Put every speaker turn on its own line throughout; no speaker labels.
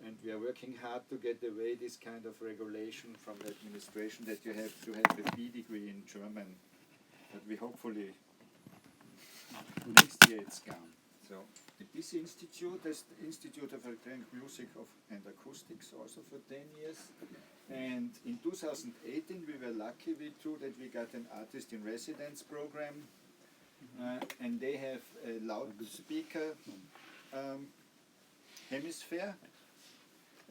And we are working hard to get away this kind of regulation from the administration that you have to have a B degree in German. But we hopefully next year it's gone. So the BC Institute is the Institute of Electronic Music and Acoustics also for 10 years. And in 2018 we were lucky that we got an artist in residence program, and they have a loudspeaker hemisphere,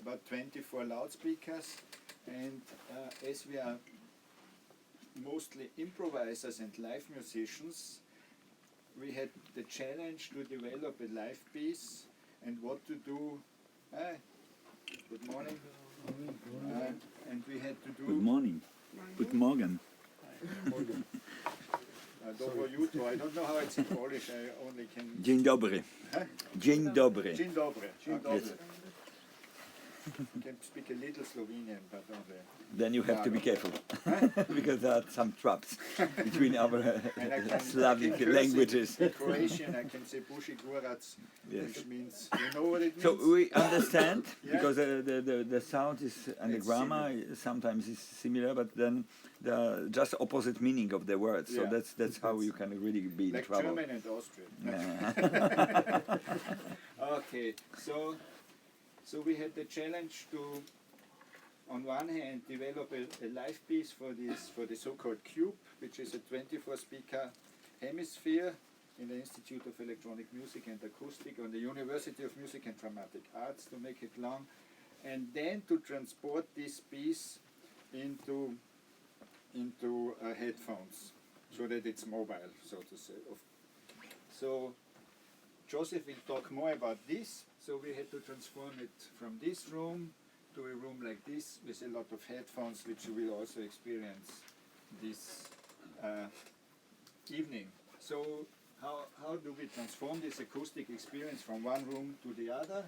about 24 loudspeakers, and as we are mostly improvisers and live musicians, we had the challenge to develop a live piece and what to do. Good morning. And we had to do.
Good morning. Good morgen.
Dobro jutro. I don't know how it's in Polish. I only can.
Dzień dobry.
Huh?
Dzień dobry.
Dzień dobry. Dzień
Yes.
dobry. I can speak a little Slovenian, but not
Then you have to be careful, because there are some traps between our Slavic languages.
In Croatian, I can say Buši Gurac,
Yes.
which means, you know what it means?
So we understand,
Yeah.
because the sound is and the
It's
grammar sometimes is similar, but then the just opposite meaning of the words. So
Yeah.
that's how you can really be in
Like
trouble.
German and Austrian.
Yeah.
Okay, so we had the challenge to, on one hand, develop a live piece for the so-called Cube, which is a 24-speaker hemisphere in the Institute of Electronic Music and Acoustic on the University of Music and Dramatic Arts, to make it long, and then to transport this piece into headphones, so that it's mobile, so to say. So Joseph will talk more about this. So we had to transform it from this room to a room like this with a lot of headphones, which you will also experience this evening. So how do we transform this acoustic experience from one room to the other?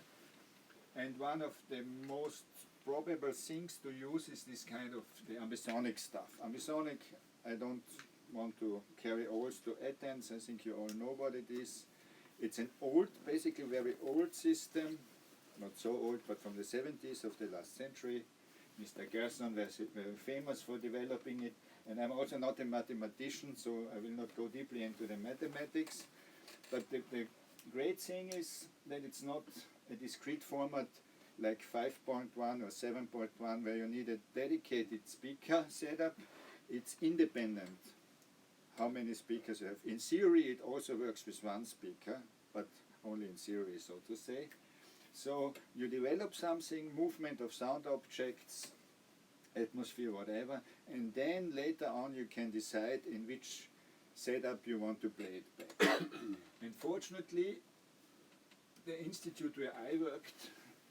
And one of the most probable things to use is this kind of the ambisonic stuff. Ambisonic, I don't want to carry always to Athens. I think you all know what it is. It's an old, basically very old system, not so old, but from the 70s of the last century. Mr. Gerson was very famous for developing it, and I'm also not a mathematician, so I will not go deeply into the mathematics. But the great thing is that it's not a discrete format like 5.1 or 7.1 where you need a dedicated speaker setup. It's independent. How many speakers you have. In theory it also works with one speaker, but only in theory, so to say. So you develop something, movement of sound objects, atmosphere, whatever, and then later on you can decide in which setup you want to play it back. Unfortunately, the institute where I worked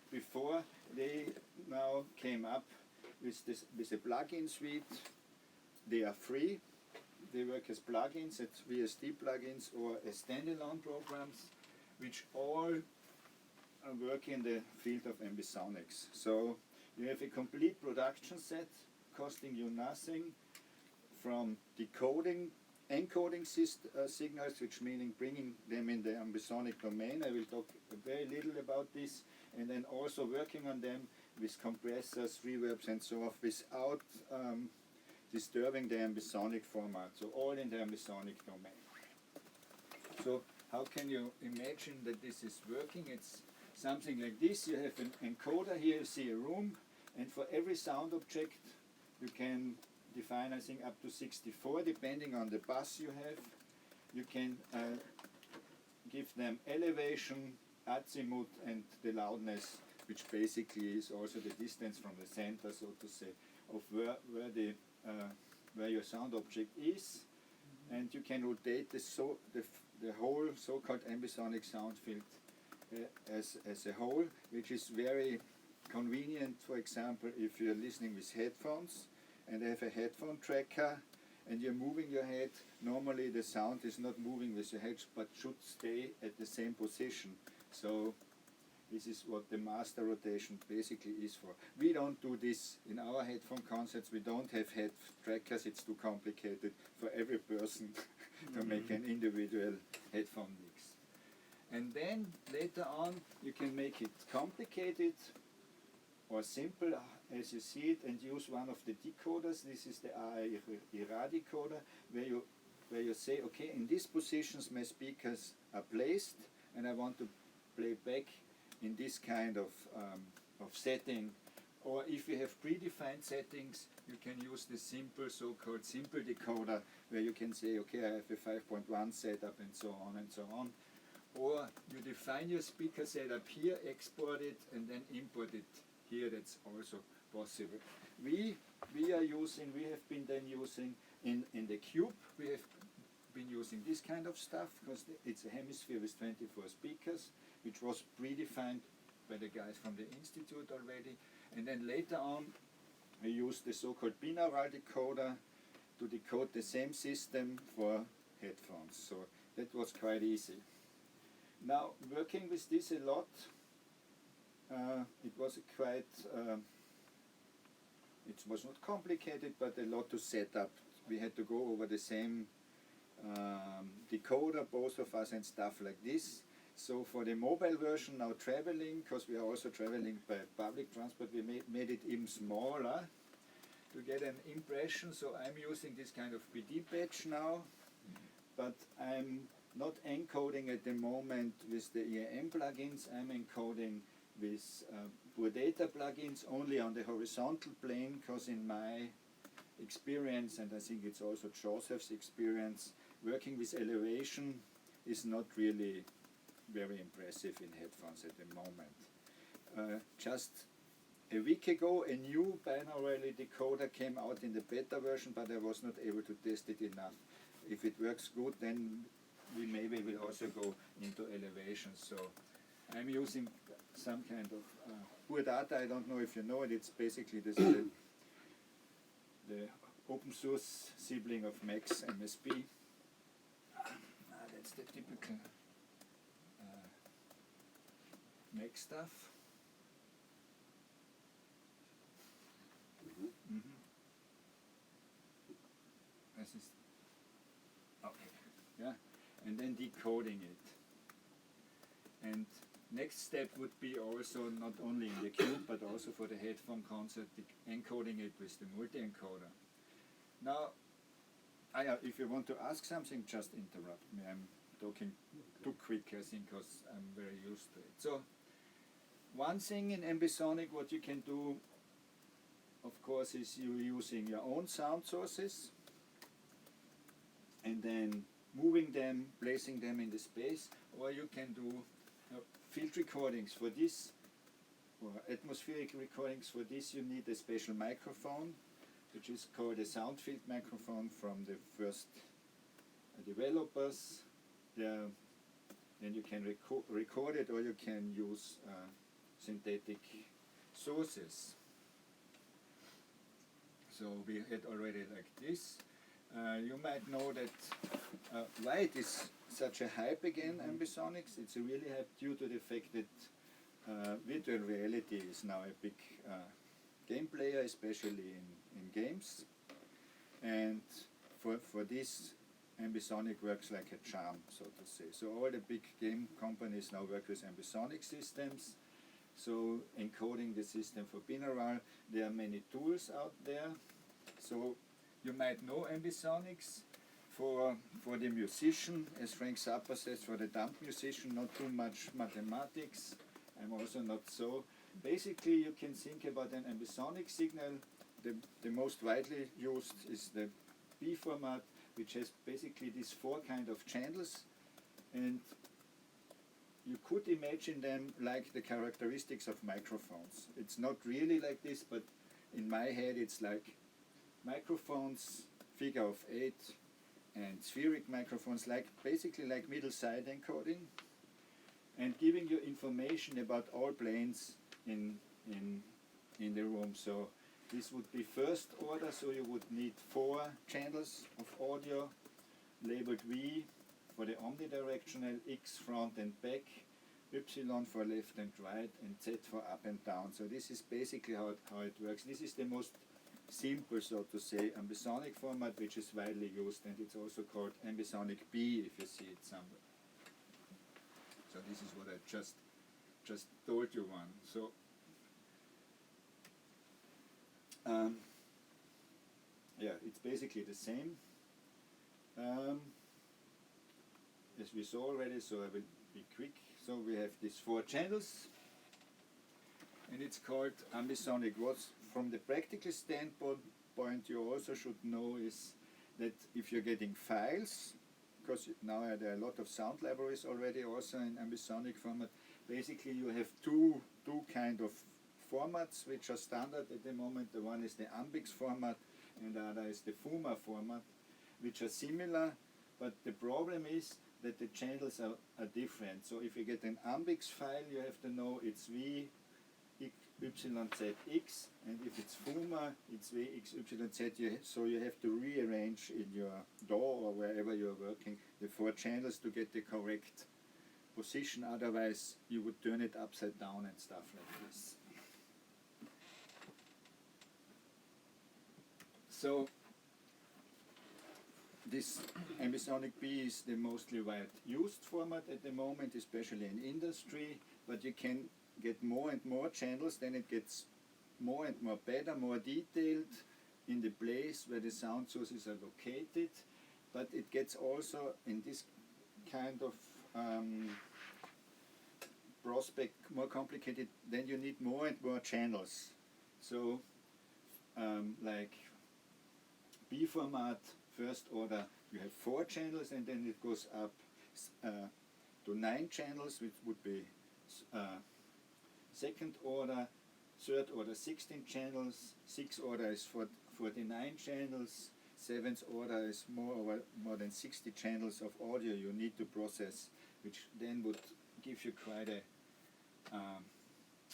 before, they now came up with a plugin suite. They are free. They work as plugins, as VST plugins or as standalone programs, which all work in the field of ambisonics. So you have a complete production set costing you nothing, from decoding, encoding signals, which meaning bringing them in the ambisonic domain. I will talk very little about this, and then also working on them with compressors, reverbs, and so on, without disturbing the ambisonic format, so all in the ambisonic domain. So how can you imagine that this is working? It's something like this. You have an encoder here, you see a room, and for every sound object you can define, I think, up to 64, depending on the bus you have. You can give them elevation, azimuth, and the loudness, which basically is also the distance from the center, so to say, of where your sound object is, and you can rotate the whole so-called ambisonic sound field as a whole, which is very convenient. For example, if you're listening with headphones and they have a headphone tracker and you're moving your head, normally the sound is not moving with your head but should stay at the same position. So this is what the master rotation basically is for. We don't do this in our headphone concerts. We don't have head trackers. It's too complicated for every person to make an individual headphone mix. And then later on you can make it complicated or simple as you see it, and use one of the decoders. This is the AR decoder, where you say, okay, in these positions my speakers are placed, and I want to play back in this kind of setting. Or if you have predefined settings, you can use the simple, so-called simple decoder, where you can say, okay, I have a 5.1 setup and so on and so on. Or you define your speaker setup here, export it, and then import it here. That's also possible. We have been then using in the Cube, we have been using this kind of stuff, because it's a hemisphere with 24 speakers, which was predefined by the guys from the institute already. And then later on we used the so-called binaural decoder to decode the same system for headphones. So that was quite easy. Now, working with this a lot, it was quite, it was not complicated, but a lot to set up. We had to go over the same decoder, both of us, and stuff like this. So for the mobile version, now traveling, because we are also traveling by public transport, we made it even smaller to get an impression. So I'm using this kind of PD patch now, but I'm not encoding at the moment with the EAM plugins. I'm encoding with Pure Data plugins only on the horizontal plane, because in my experience, and I think it's also Joseph's experience, working with elevation is not really very impressive in headphones at the moment. Just a week ago, a new binaural decoder came out in the beta version, but I was not able to test it enough. If it works good, then we maybe will also go into elevation. So I'm using some kind of Pure Data. I don't know if you know it. It's basically the open source sibling of Max MSP. That's the typical Mac stuff. This is okay, yeah, and then decoding it. And next step would be also not only in the Cube, but also for the headphone concert, encoding it with the multi-encoder. Now, if you want to ask something, just interrupt me. I'm talking too quick, I think, because I'm very used to it. So, one thing in Ambisonic, what you can do, of course, is you using your own sound sources and then moving them, placing them in the space, or you can do field recordings. For this, or atmospheric recordings, for this you need a special microphone, which is called a sound field microphone from the first developers. Then you can record it, or you can use synthetic sources. So we had already like this. You might know that why it is such a hype again, Ambisonics. It's a really hype due to the fact that virtual reality is now a big game player, especially in games. And for this, Ambisonic works like a charm, so to say. So all the big game companies now work with Ambisonic systems. So encoding the system for binaural, there are many tools out there. So you might know Ambisonics. For the musician, as Frank Zappa says, for the dumb musician, not too much mathematics. I'm also not so. Basically, you can think about an ambisonic signal. The most widely used is the B format, which has basically these four kind of channels, and you could imagine them like the characteristics of microphones. It's not really like this, but in my head it's like microphones, figure of 8, and spheric microphones, like basically like middle side encoding, and giving you information about all planes in the room. So this would be first order, so you would need 4 channels of audio, labeled V for the omnidirectional, X front and back, Y for left and right, and Z for up and down. So this is basically how it works. This is the most simple, so to say, ambisonic format, which is widely used, and it's also called ambisonic B if you see it somewhere. So this is what I just told you one. So yeah, it's basically the same as we saw already, so I will be quick. So we have these 4 channels, and it's called ambisonic. What's from the practical standpoint you also should know is that if you're getting files, because now there are a lot of sound libraries already also in ambisonic format, basically you have two kind of formats which are standard at the moment. The one is the ambix format and the other is the FUMA format, which are similar, but the problem is that the channels are different. So if you get an ambix file, you have to know it's V YZX, and if it's FUMA, it's VXYZ. So you have to rearrange in your DAW or wherever you're working the 4 channels to get the correct position, otherwise you would turn it upside down and stuff like this. So this ambisonic B is the mostly wide used format at the moment, especially in industry, but you can get more and more channels, then it gets more and more better, more detailed in the place where the sound sources are located, but it gets also in this kind of prospect more complicated. Then you need more and more channels. So like B format, first order, you have 4 channels, and then it goes up to 9 channels, which would be second order, third order 16 channels, 6th order is 49 channels, 7th order is more than 60 channels of audio you need to process, which then would give you quite a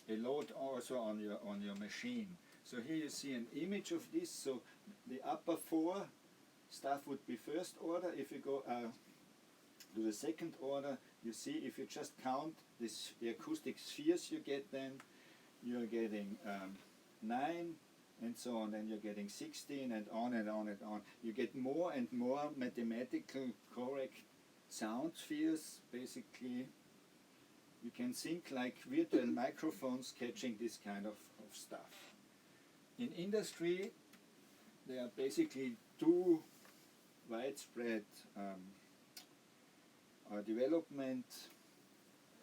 load also on your machine. So here you see an image of this. So the upper 4 stuff would be first order. If you go to the second order, you see if you just count the acoustic spheres you get, then you're getting 9 and so on, then you're getting 16 and on and on and on. You get more and more mathematical correct sound spheres. Basically you can think like virtual microphones catching this kind of stuff. In industry there are basically 2 widespread development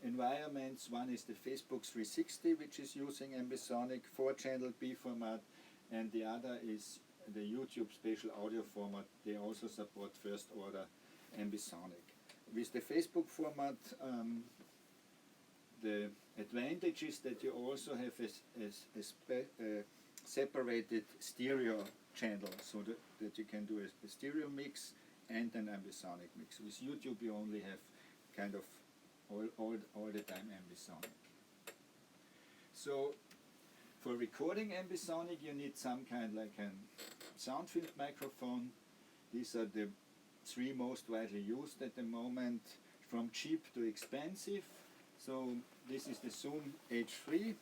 environments. One is the Facebook 360, which is using ambisonic 4-channel B format, and the other is the YouTube spatial audio format. They also support first order ambisonic. With the Facebook format, the advantage is that you also have a separated stereo channel, so that you can do a stereo mix and an ambisonic mix. With YouTube you only have kind of all the time ambisonic. So for recording ambisonic you need some kind like a sound field microphone. These are the 3 most widely used at the moment, from cheap to expensive. So this is the Zoom H3.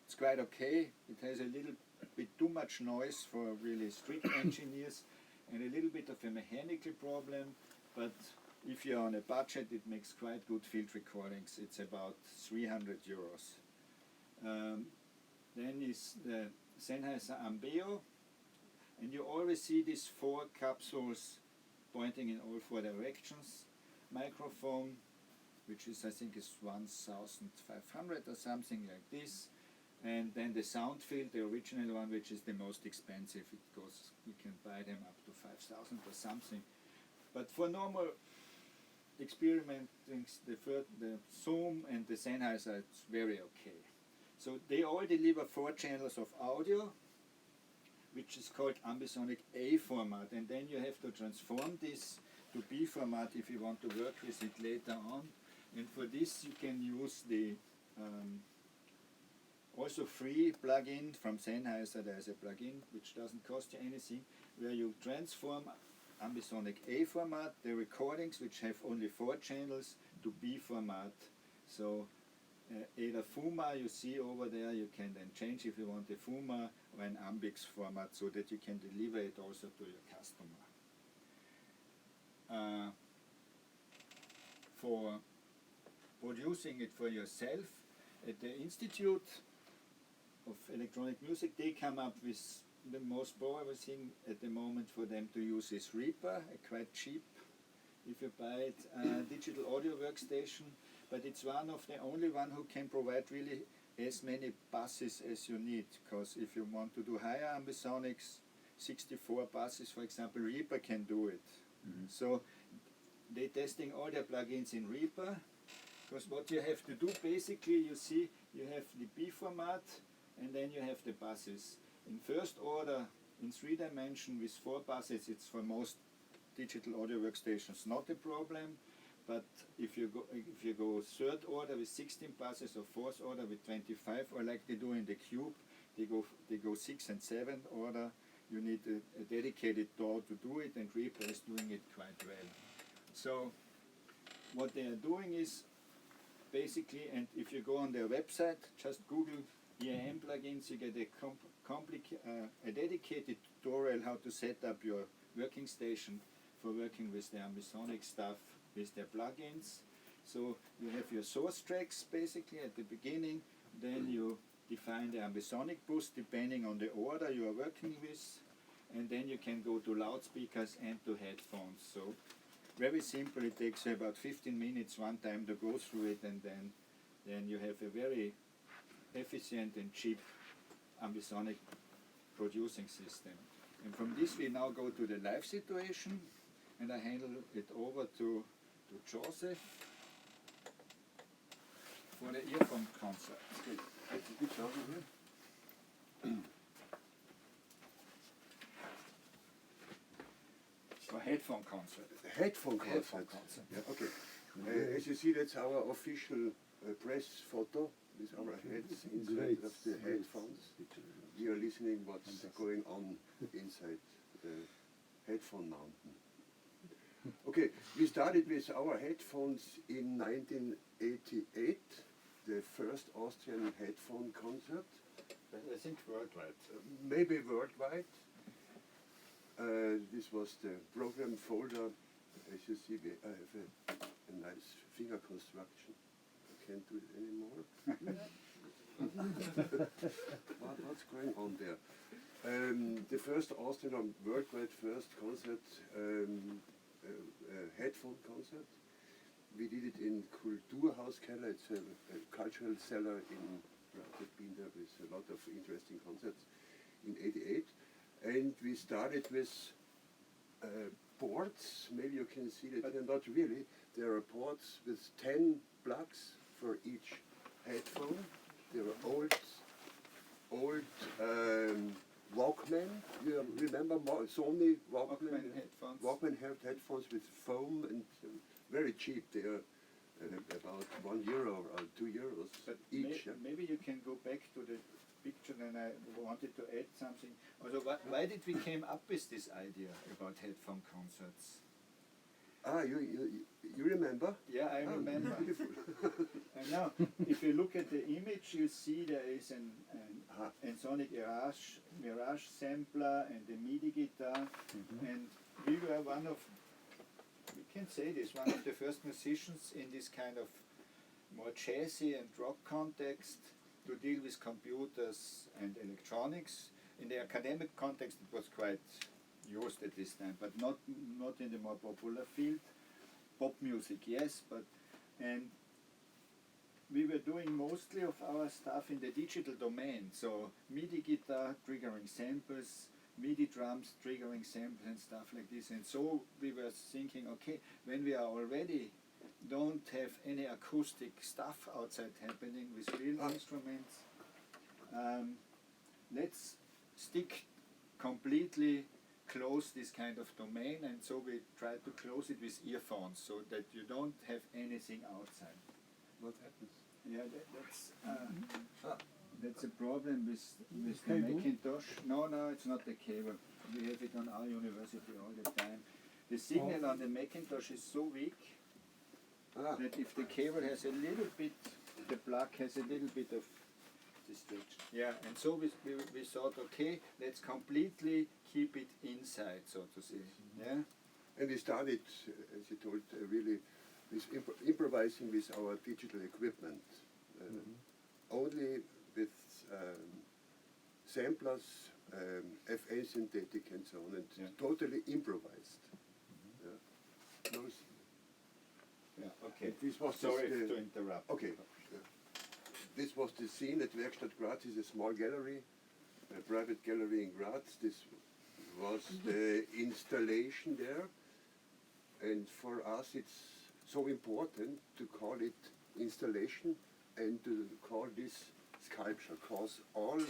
It's quite okay. It has a little bit too much noise for really strict engineers and a little bit of a mechanical problem, but if you're on a budget it makes quite good field recordings. It's about 300 euros. Then is the Sennheiser Ambeo, and you always see these 4 capsules pointing in all 4 directions. Microphone, which is I think is 1,500 or something like this, and then the sound field, the original one, which is the most expensive. It goes, you can buy them up to 5,000 or something. But for normal experimenting, the Zoom and the Sennheiser, it's very okay. So they all deliver 4 channels of audio, which is called ambisonic A format, and then you have to transform this to B format if you want to work with it later on. And for this you can use the also free plugin from Sennheiser. There's a plugin which doesn't cost you anything, where you transform ambisonic A format, the recordings which have only 4 channels, to B format. So either FUMA, you see over there, you can then change if you want a FUMA or an ambix format, so that you can deliver it also to your customer. For producing it for yourself at the Institute of Electronic Music, they come up with the most probable thing at the moment for them to use is Reaper, a quite cheap, if you buy it, digital audio workstation, but it's one of the only one who can provide really as many buses as you need, because if you want to do higher ambisonics, 64 buses for example, Reaper can do it. So they're testing all their plugins in Reaper, because what you have to do basically, you see, you have the B format and then you have the buses. In first order, in 3 dimension with 4 buses, it's for most digital audio workstations not a problem. But if you go third order with 16 buses or fourth order with 25, or like they do in the Cube, they go 6 and 7 order. You need a dedicated DAW to do it, and Reaper is doing it quite well. So what they are doing is basically, and if you go on their website, just Google EAM plugins, you get a dedicated tutorial how to set up your working station for working with the ambisonic stuff with their plugins. So you have your source tracks basically at the beginning, then you define the ambisonic boost depending on the order you are working with, and then you can go to loudspeakers and to headphones. So very simple, it takes about 15 minutes one time to go through it, and then you have a very efficient and cheap ambisonic producing system. And from this we now go to the live situation, and I handle it over to Joseph for the earphone concert. For headphone concert.
Headphone concert.
Headphone concert.
Yeah, okay. As you see, that's our official press photo with our heads inside of the headphones. We are listening what's going on inside the headphone mountain. Okay, we started with our headphones in 1988, the first Austrian headphone concert.
I think worldwide.
Maybe worldwide. This was the program folder. As you see, I have a nice finger construction. I can't do it anymore. What's going on there? The first Austrian or worldwide first concert, headphone concert. We did it in Kulturhauskeller. It's a cultural cellar in. I've been there with a lot of interesting concerts in '88. And we started with boards. Maybe you can see that they're not really. There are boards with 10 plugs for each headphone. There are old Walkman. You remember Sony Walkman
headphones.
Walkman headphones with foam and very cheap. They are about €1 or €2
But
each.
maybe you can go back to the picture, and I wanted to add something. Also, why did we came up with this idea about headphone concerts?
You remember?
Yeah, I remember.
Beautiful.
And now, if you look at the image, you see there is an Sonic Mirage sampler and a MIDI guitar, and we were one of the first musicians in this kind of more jazzy and rock context to deal with computers and electronics. In the academic context, it was quite used at this time, but not in the more popular field. Pop music, yes, and we were doing mostly of our stuff in the digital domain. So MIDI guitar triggering samples, MIDI drums triggering samples and stuff like this. And so we were thinking, okay, when we are already don't have any acoustic stuff outside happening with real instruments, let's stick completely close this kind of domain, and so we try to close it with earphones so that you don't have anything outside.
What happens?
Yeah, that's a problem with the Macintosh. No, it's not the cable. We have it on our university all the time. The signal on the Macintosh is so weak that if the cable has a little bit, the plug has a little bit of distraction. Yeah, and so we thought, okay, let's completely keep it inside, so to say. Yeah.
And we started, as you told, really with improvising with our digital equipment, only with samplers, FA synthetic and so on, and totally improvised. Yeah. No,
Yeah, okay.
this was
Sorry
the,
to interrupt.
Okay. This was the scene at Werkstatt Graz. It's a small gallery, a private gallery in Graz. This was the installation there. And for us it's so important to call it installation and to call this sculpture, because all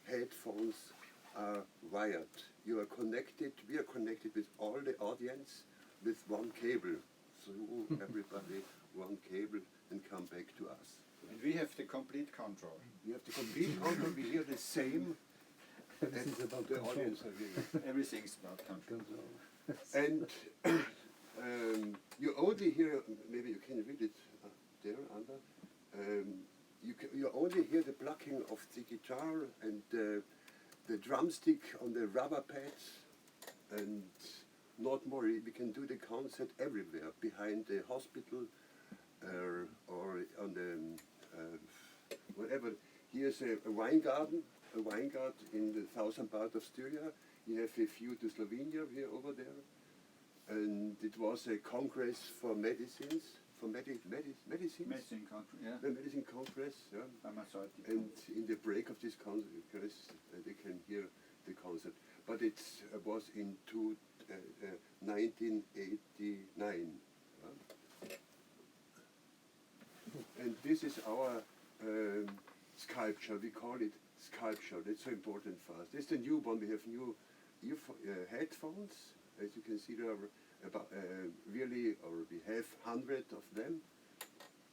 headphones are wired. You are connected, we are connected with all the audience with one cable. Through everybody, one cable, and come back to us.
And we have the complete control.
We have the complete control, we hear the same as
about
the
control.
audience are hearing.
Everything's about control.
And you only hear, maybe you can read it there under, you only hear the plucking of the guitar and the drumstick on the rubber pads, and not more. We can do the concert everywhere, behind the hospital or on the whatever. Here's a wine garden in the southern part of Styria. You have a view to Slovenia here over there. And it was a congress for medicines, for medicines.
Medicine control, yeah.
The medicine congress, yeah.
Pharmaceutical.
And in the break of this congress, they can hear the concert. But it was in 1989. And this is our sculpture. We call it sculpture. That's so important for us. This is the new one. We have new headphones. As you can see, there are about we have 100 of them,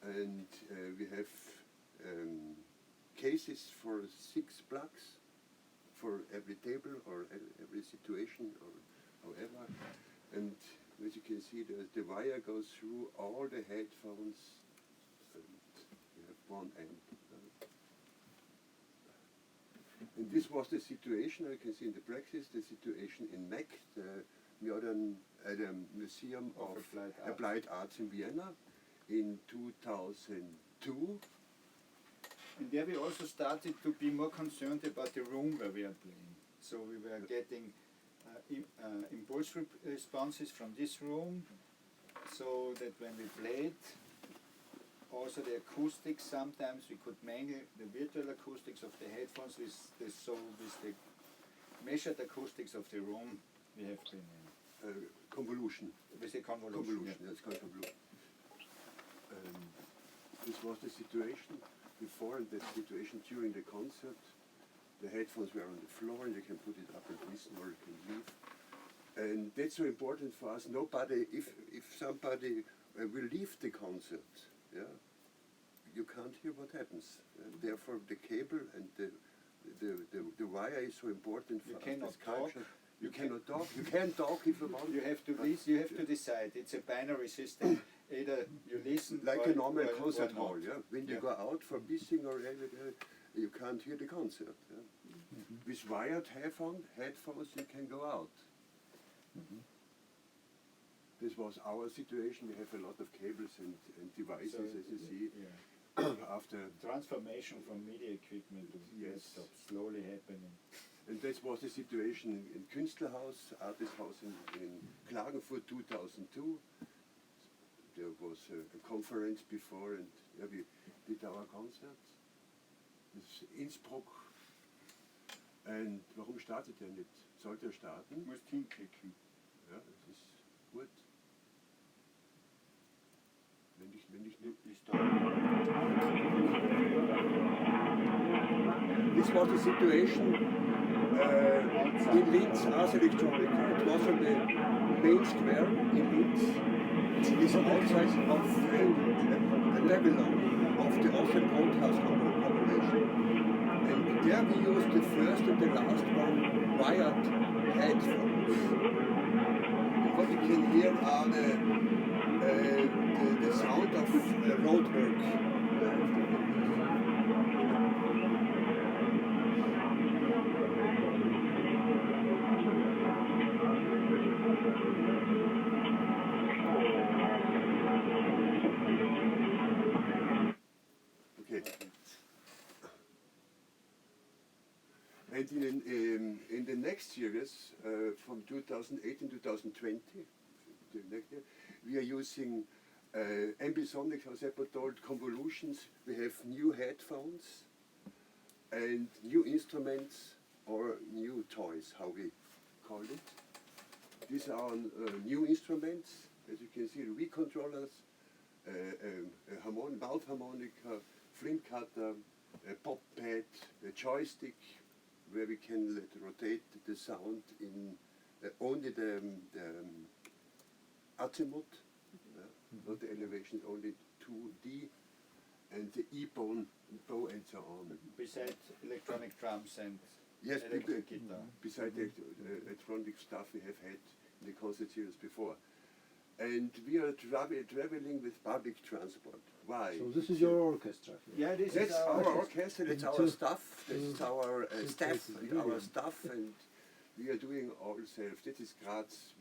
and we have cases for 6 plugs for every table or every situation or however. And as you can see, the wire goes through all the headphones, and we have one amp. And this was the situation, you can see in the practice, the situation in MEC, the Modern Museum of Applied Arts in Vienna in 2002.
And there we also started to be more concerned about the room where we are playing. So we were getting impulse responses from this room, so that when we played, also the acoustics, sometimes we could mangle the virtual acoustics of the headphones with the measured acoustics of the room we have been in.
Convolution.
With the convolution.
Yeah, it's called convolution. This was the situation before and the situation during the concert. The headphones were on the floor, and you can put it up and listen, or you can leave. And that's so important for us. Nobody, if somebody will leave the concert, yeah, you can't hear what happens. And therefore, the cable and the wire is so important for us.
Cannot talk.
You cannot talk. You can talk if you want.
You have to listen. You have to decide. It's a binary system. Either you listen
like
or,
a normal
or
concert
or
hall. Yeah. When you go out for pissing or anything, you can't hear the concert. Yeah? With wired headphones, you can go out. This was our situation. We have a lot of cables and devices,
So,
as you see.
yeah.
After
Transformation from media equipment to
Yes.
laptop slowly happening.
And that was the situation in Künstlerhaus, Artist House in Klagenfurt 2002. There was a conference before, and yeah, we did our concert. This Innsbruck. Und warum startet er nicht? Sollte er starten?
Du musst hinklicken.
Ja, das ist gut. Wenn ich nicht... This was the situation in Linz as electronica. It was on the main square in Linz. It's outside of the level of the Austrian broadcast population. And there we used the first and the last one wired headphones. And what you can hear are the sound of roadwork. And in the next series, from 2018 to 2020, the next year, we are using ambisonic, as I told, convolutions. We have new headphones and new instruments or new toys, how we call it. These are new instruments, as you can see, recontrollers, valve harmonica, flint cutter, a pop pad, a joystick, where we can rotate the sound in only the azimuth, not the elevation, only 2D, and the E-bone, bow, and so on.
Besides electronic drums and
Yes,
electric guitar.
besides the electronic stuff we have had in the concert series before. And we are traveling with public transport. Why?
So this is your orchestra here.
Yeah, this
That's
is
our orchestra, that's our staff,
to
that's our staff,
places,
our
really.
staff, and we are doing all self. This is Graz,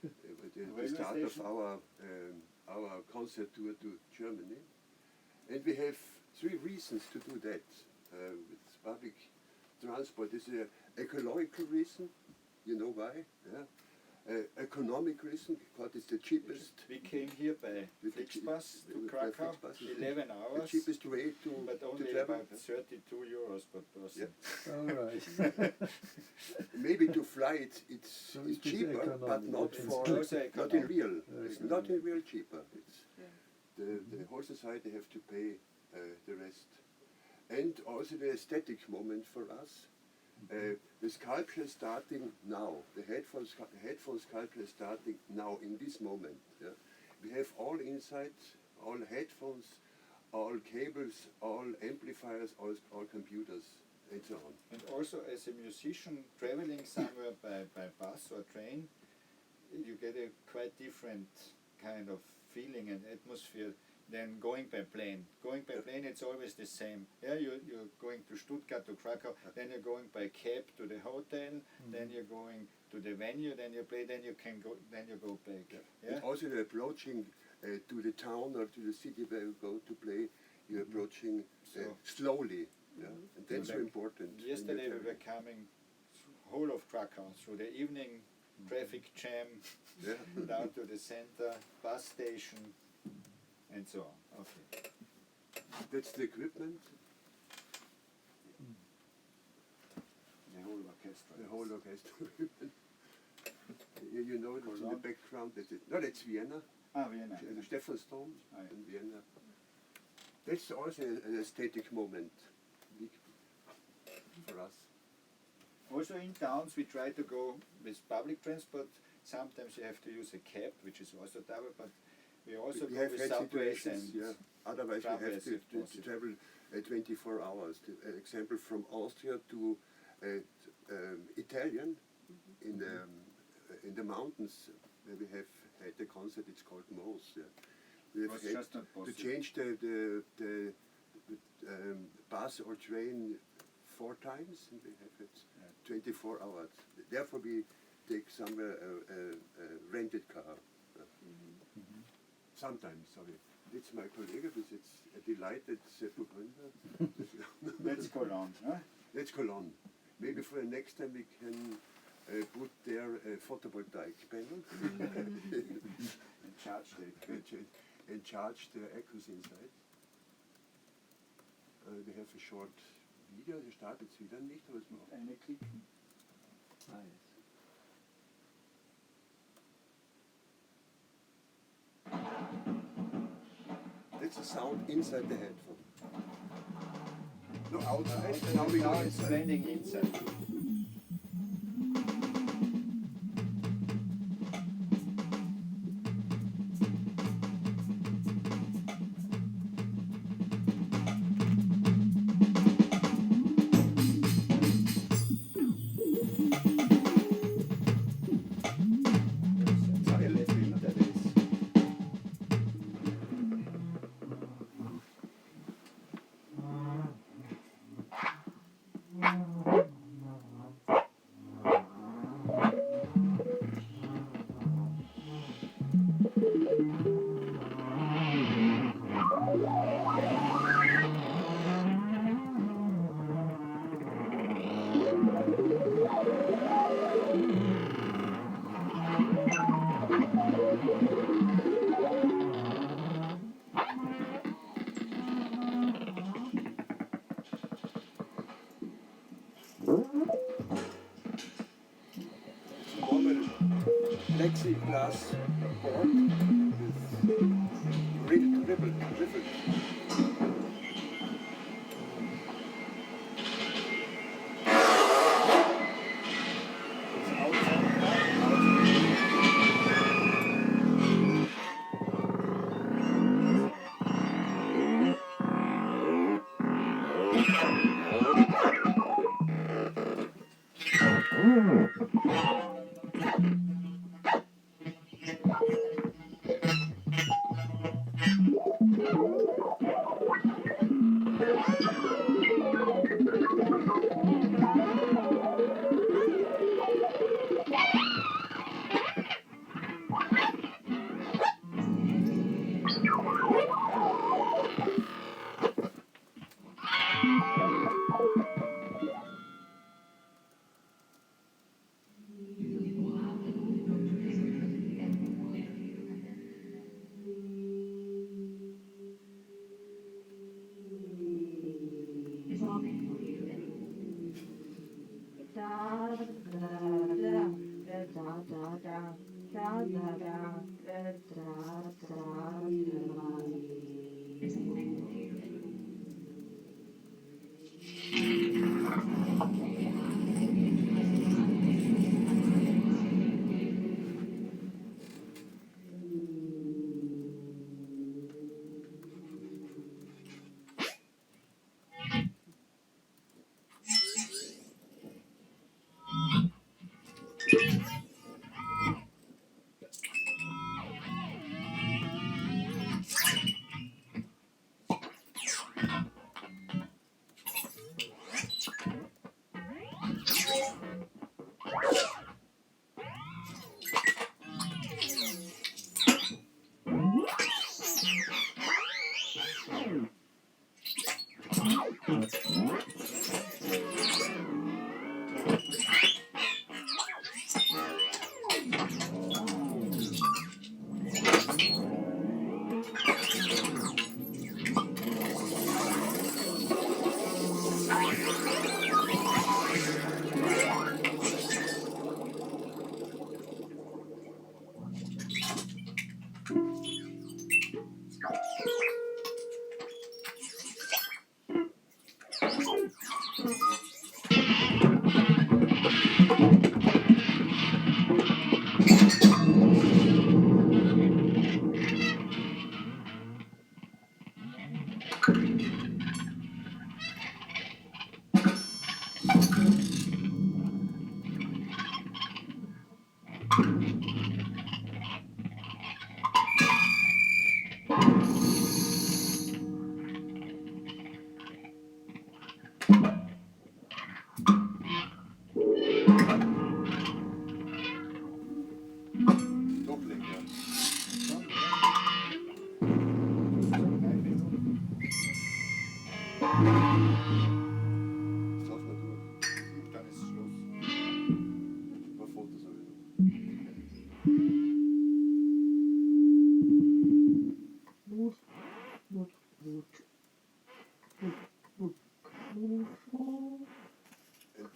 the
Railway
start of
station.
our concert tour to Germany. And we have 3 reasons to do that with public transport. This is an ecological reason, you know why? Yeah. Economic reason, because it's the cheapest.
We came here by
With the
Flixbus to
with
Krakow,
Flixbus.
11
The
hours,
cheapest way to
but only
travel.
about 32 euros per person.
All right.
Maybe to fly it's
So
it's
it is
cheaper, but
economic.
not
It's
for
also
not in
economic.
real. It's not in
economic.
real cheaper. It's the whole society have to pay the rest, and also the aesthetic moment for us. The sculpture is starting now. The headphone sculpture is starting now in this moment. Yeah? We have all inside, all headphones, all cables, all amplifiers, all computers, and so on.
And also as a musician traveling somewhere by bus or train, you get a quite different kind of feeling and atmosphere than going by plane. Going by plane, it's always the same. Yeah, you're going to Stuttgart to Krakow, then you're going by cab to the hotel, then you're going to the venue, then you play, then you can go, then you go back. Yeah.
And also the approaching to the town or to the city where you go to play, you're approaching
So-
slowly. Yeah? And that's so
Like
important. when
Yesterday
you're
we were
traveling.
coming whole of Krakow through the evening traffic jam
Yeah.
down to the center, bus station, and so on. Okay.
That's the equipment,
The whole orchestra.
the whole orchestra equipment. You know it in the
Cologne.
background. That's Vienna,
Vienna.
the Stephansdom
Ah, yeah.
in Vienna. That's also an aesthetic moment for us.
Also in towns we try to go with public transport. Sometimes you have to use a cab, which is also double, but we also
We
go
have
with
had
subways
situations,
and
yeah. Otherwise, we have
tramways
to
if possible.
travel 24 hours. Example from Austria to Italian in the mountains where we have had the concert. It's called Mos. Yeah. We have
was
had
just not
to
possible.
change the bus or train 4 times, and we have it 24 hours. Therefore, we take somewhere a rented car. Sometimes, sorry. It's my colleague, but it's a delighted Begründer.
Let's go on. Huh?
Let's go on. Maybe for the next time we can put there a photovoltaic panel
And charge the
and charge the echoes inside. We have a short video, der startet es wieder nicht, aber es macht.
eine klicken.
Ah, yes.
That's the sound inside the headphone. No, outside. Now we go
Now it's
inside.
blending inside.
plexiglass board with ribbon.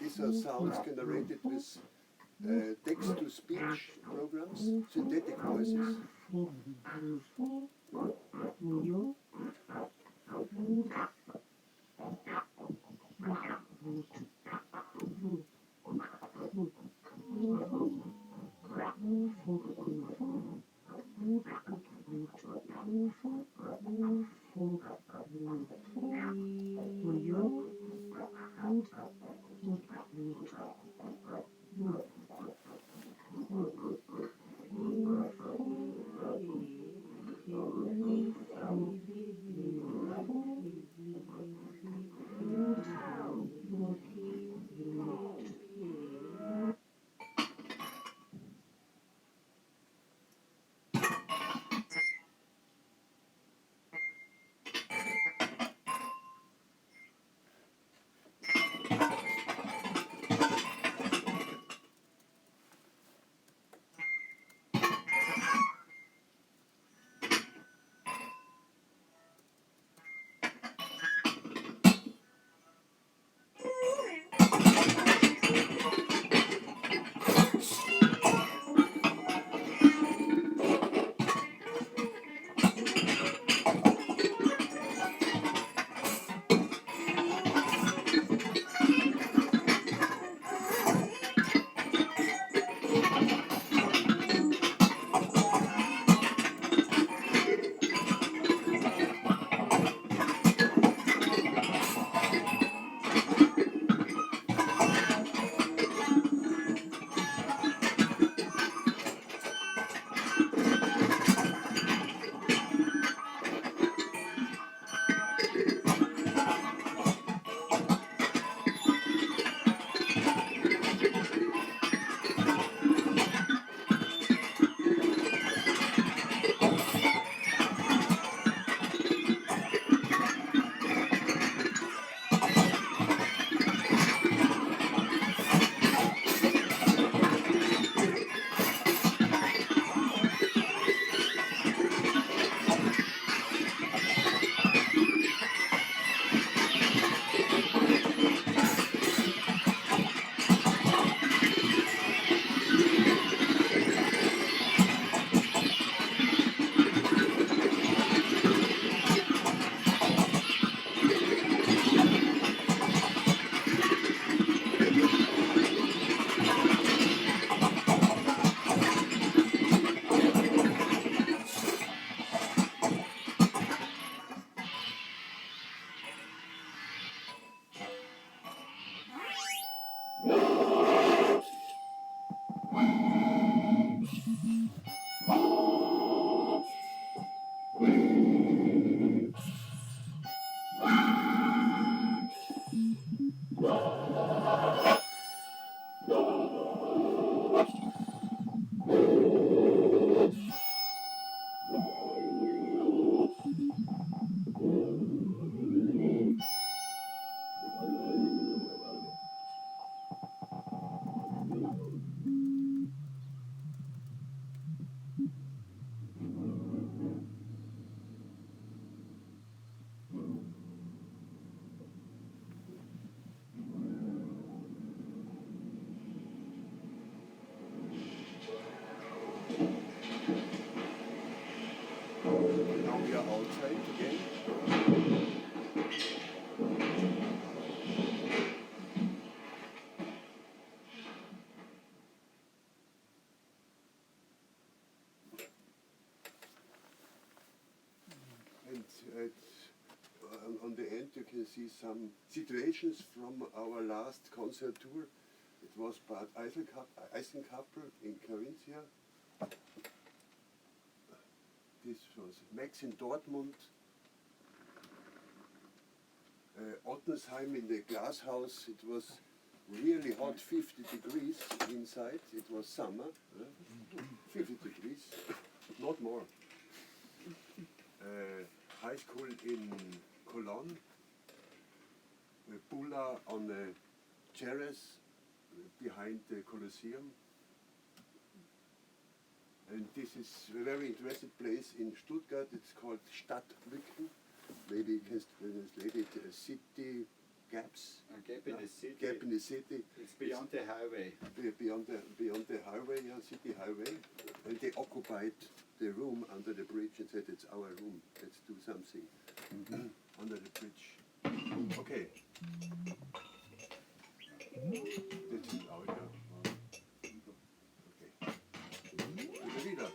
These are sounds generated with text-to-speech programs, synthetic voices. see some situations from our last concert tour. It was Bad Eisenkappel in Carinthia. This was Max in Dortmund. Ottensheim in the glass house. It was really hot, 50 degrees inside. It was summer, 50 degrees, not more. High school in Cologne. Bulla on the terrace behind the Colosseum. And this is a very interesting place in Stuttgart. It's called Stadtlücken. Maybe you can translate it city gaps.
A gap in the city.
Gap in the city.
It's beyond the highway.
Beyond the highway, yeah, city highway. And they occupied the room under the bridge and said, it's our room, let's do something under the bridge. Okay. This is our job. Okay. Wieder.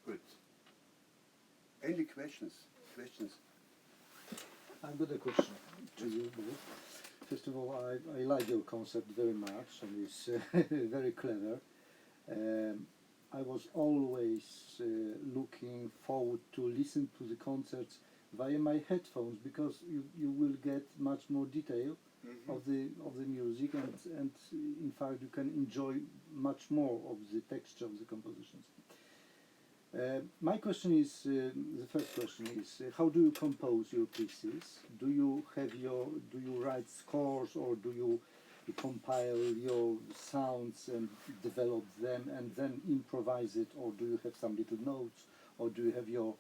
Good. Any questions?
I've got a question to you both. First of all, I like your concept very much, and it's very clever. I was always looking forward to listen to the concerts via my headphones, because you will get much more detail of the music, and in fact you can enjoy much more of the texture of the compositions. My question is, the first question is, how do you compose your pieces? Do you write scores, or do you compile your sounds and develop them and then improvise it, or do you have some little notes, or do you have your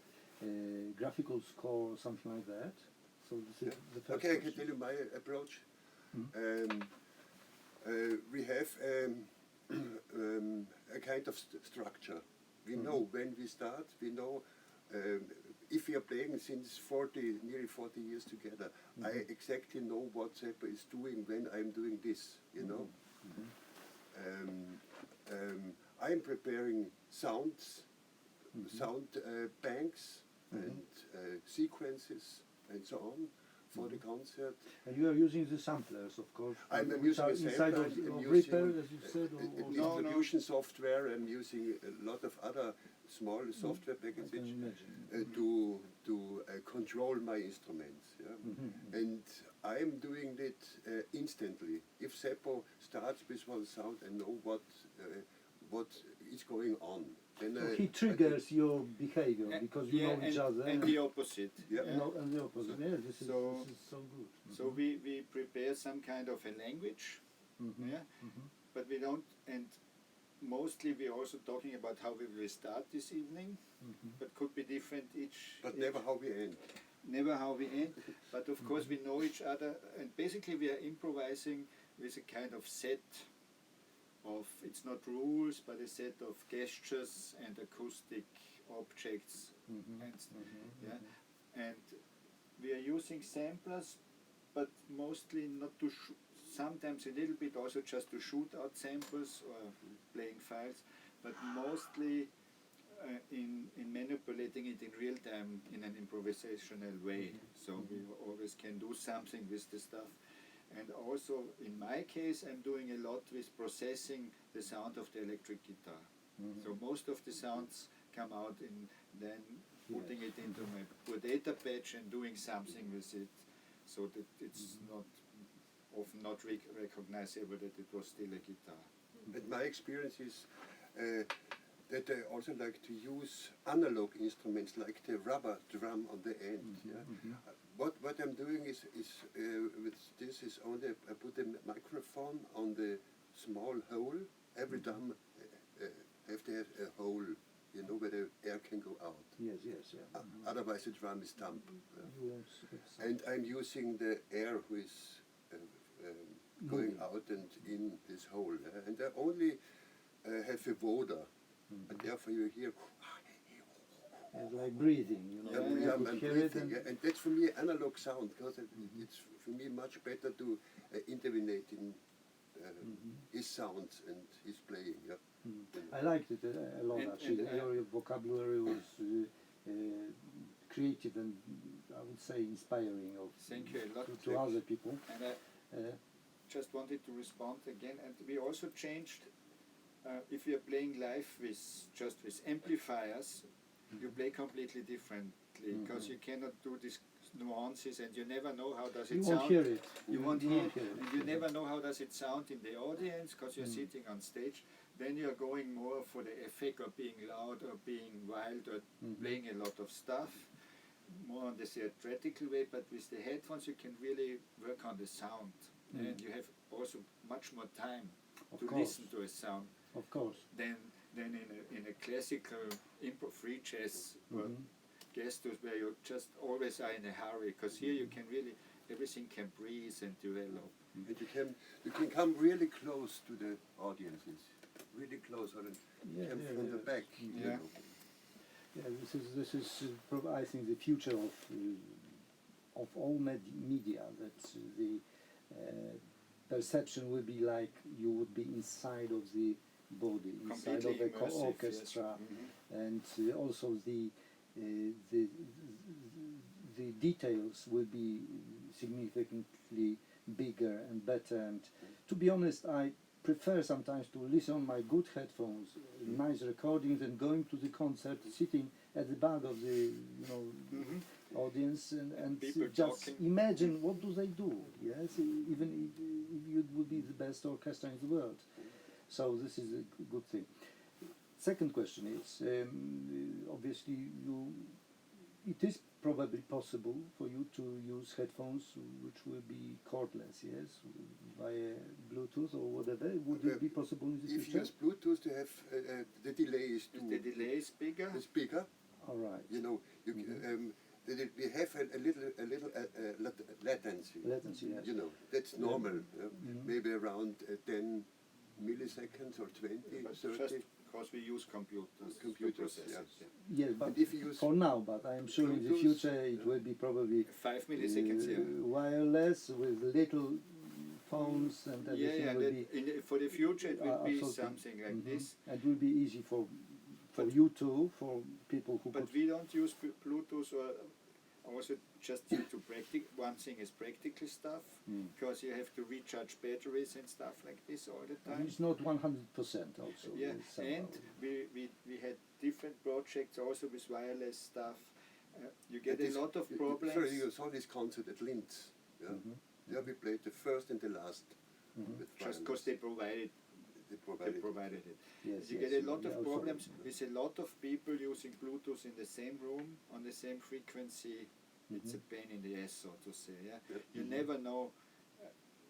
graphical score or something like that? So this is the first
Okay,
question.
I can tell you my approach. We have a kind of structure. We know when we start, we know if we are playing since nearly 40 years together, I exactly know what Seppo is doing when I'm doing this, you know. I'm preparing sounds, sound banks and sequences and so on for the concert.
And you are using the samplers, of course.
I'm
which
using
are
a
inside
sampler,
of
I'm
Reaper,
using
as you said, or
distribution software. I'm using a lot of other small software
I
packages
can imagine.
to control my instruments. Yeah? And I'm doing it instantly. If Seppo starts with one sound, I know what is going on. Then
So he triggers your behavior because you know each other.
And the opposite.
Yeah.
And the opposite. Yeah, this is so good.
So we prepare some kind of a language, but we don't, and mostly we're also talking about how we will start this evening, but could be different
But never how we end.
never how we end, but of course we know each other, and basically we are improvising with a kind of set of, it's not rules, but a set of gestures and acoustic objects, and we are using samplers, but mostly not to sometimes a little bit also just to shoot out samples or playing files, but mostly in manipulating it in real time in an improvisational way. So we always can do something with the stuff. And also in my case I'm doing a lot with processing the sound of the electric guitar. So most of the sounds come out in then putting it into my data patch and doing something with it, so that it's not often not recognizable that it was still a guitar.
And my experience is that I also like to use analog instruments like the rubber drum on the end. What I'm doing is with this is only I put a microphone on the small hole. Every drum have to have a hole, you know, where the air can go out.
Yes, yeah.
Otherwise the drum is dumb.
You want some-
And I'm using the air who is going out and in this hole. And I only have a voder. And therefore you hear
It's like breathing, you know. You
I'm
could hear it
breathing, and that's for me analog sound, because it's for me much better to intervene in his sounds and his playing.
I liked it a lot
And
actually. Your vocabulary was creative and I would say inspiring of
Thank you a lot.
to other people.
And I just wanted to respond again. And we also changed. If you are playing live with amplifiers, you play completely differently because you cannot do these nuances, and you never know how does it
You
sound.
won't hear it.
You won't hear it,
hear it.
and you never know how does it sound in the audience because you're sitting on stage. Then you're going more for the effect of being loud or being wild or playing a lot of stuff, more on the theatrical way. But with the headphones, you can really work on the sound, and you have also much more time
Of
to
course.
listen to a sound
Of course.
than in a classical improv free jazz or gestus where you just always are in a hurry. Because here you can really everything can breathe and develop.
And you can come really close to the audiences, really close, or from the back. You
Yeah.
know.
Yeah, this is I think the future of all media. That the perception will be like you would be inside of the body, inside of
Completely
a
immersive,
orchestra,
yes.
and also the details will be significantly bigger and better. And to be honest, I prefer sometimes to listen on my good headphones, nice recordings, and going to the concert, sitting at the back of the audience and
People
just
talking.
imagine what do they do. Yes, even if you would be the best orchestra in the world. So this is a good thing. Second question is obviously it is probably possible for you to use headphones which will be cordless, yes, via Bluetooth or whatever. Would it be possible in the
If you
future?
use Bluetooth, you have the delay is
The delay is bigger.
is bigger.
All right.
You know, we have a little latency.
Latency, yes.
You know, that's normal. Maybe around 10 milliseconds or 20,
But
30.
just because we use computers. to
Computers,
process
yeah.
it, yeah.
Yes, but
And if you use
for now, but I am sure in the
Bluetooth,
future it will be probably
5 milliseconds, yeah.
wireless with little phones and
Yeah,
everything
yeah.
will be
For the future, it will be
absolutely.
something like this.
and will be easy for you too, for people who
But
could.
we don't use Bluetooth or also just due to practical. One thing is practical stuff because you have to recharge batteries and stuff like this all the time.
It's not 100% also.
Yeah,
somehow.
and we had different projects also with wireless stuff. You get a lot of problems.
Sorry, you saw this concert at Linz. Yeah, there we played the first and the last. With
Just because they provided it.
Yes,
You
yes,
get a lot
yeah,
of
also-
problems with a lot of people using Bluetooth in the same room on the same frequency. It's a pain in the ass, so to say. Yeah, you never know.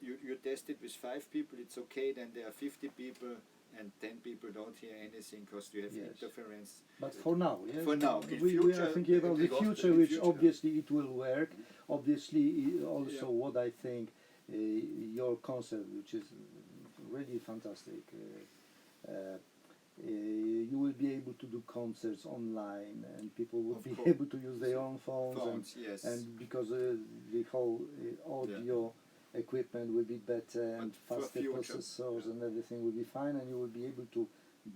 You test it with 5 people, it's okay. Then there are 50 people, and 10 people don't hear anything because you have
Yes.
interference.
But for now, yes.
For now, in
we
future,
are thinking about the
in
future, which
future.
obviously it will work. Obviously, also
Yeah.
what I think your concept, which is really fantastic. You will be able to do concerts online, and people will
Of
be
course.
able to use their own phones,
Yes.
and because the whole audio equipment will be better and
But for
faster
future,
processors and everything will be fine, and you will be able to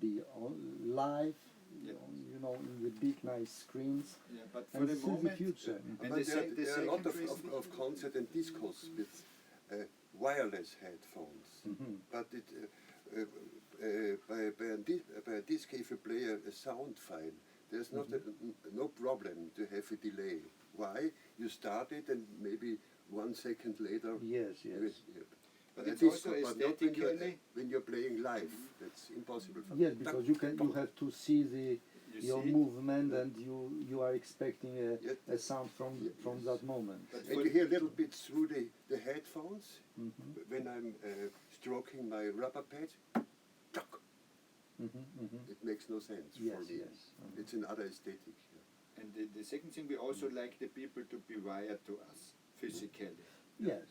be on live,
Yeah.
you know, in the big nice screens.
Yeah, but for
And
the
this is the
moment,
future.
and
But
the
there are a lot
second reason,
of concert and discos with wireless headphones. But it, by a disc, if you play a sound file, there's not no problem to have a delay. Why? You start it and maybe 1 second later.
Yes, yes.
But
A
it's
disco,
also
but not
aesthetically.
when you're playing live. That's impossible.
Yes, because you have to see your
see it.
movement, and you are expecting
Yes.
a sound from that moment.
But
And you hear a little bit through the headphones when I'm stroking my rubber pad. Chuck. It makes no sense
Yes,
for me.
yes.
It's another aesthetic.
And the second thing, we also like the people to be wired to us physically.
Yes.